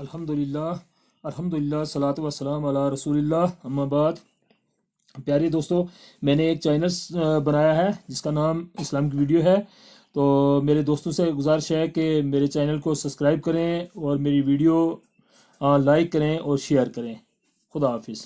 الحمدللہ صلاۃ وسلام علی رسول اللہ اما بعد۔ پیارے دوستو، میں نے ایک چینل بنایا ہے جس کا نام اسلام کی ویڈیو ہے، تو میرے دوستوں سے گزارش ہے کہ میرے چینل کو سبسکرائب کریں اور میری ویڈیو لائک کریں اور شیئر کریں۔ خدا حافظ۔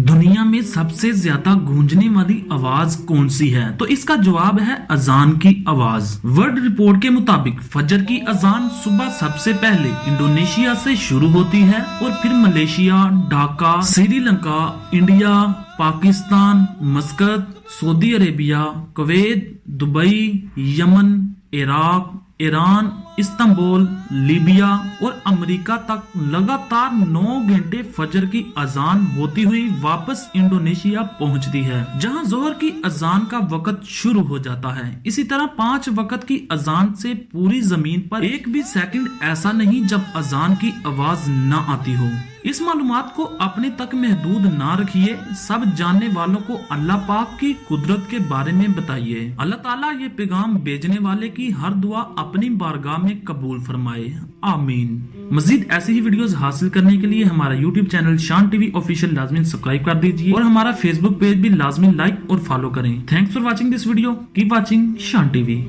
دنیا میں سب سے زیادہ گونجنے والی آواز کون سی ہے؟ تو اس کا جواب ہے اذان کی آواز۔ ورلڈ رپورٹ کے مطابق فجر کی اذان صبح سب سے پہلے انڈونیشیا سے شروع ہوتی ہے اور پھر Malaysia, Dhaka, Sri Lanka, India, Pakistan, Muscat, سعودی عربیہ، کویت، دبئی، یمن، عراق، ایران، استنبول، لیبیا اور امریکہ تک لگاتار 9 گھنٹے فجر کی اذان ہوتی ہوئی واپس انڈونیشیا پہنچتی ہے، جہاں ظہر کی اذان کا وقت شروع ہو جاتا ہے۔ اسی طرح 5 وقت کی اذان سے پوری زمین پر ایک بھی سیکنڈ ایسا نہیں جب اذان کی آواز نہ آتی ہو۔ اس معلومات کو اپنے تک محدود نہ رکھیے، سب جاننے والوں کو اللہ پاک کی قدرت کے بارے میں بتائیے۔ اللہ تعالیٰ یہ پیغام بھیجنے والے کی ہر دعا اپنی بارگاہ میں قبول فرمائے، آمین۔ مزید ایسی ہی ویڈیوز حاصل کرنے کے لیے ہمارا یوٹیوب چینل شان ٹی وی آفیشیل لازمی سبسکرائب کر دیجیے اور ہمارا فیس بک پیج بھی لازمی لائک اور فالو کریں۔ Thanks for watching this video, keep watching شان ٹی وی۔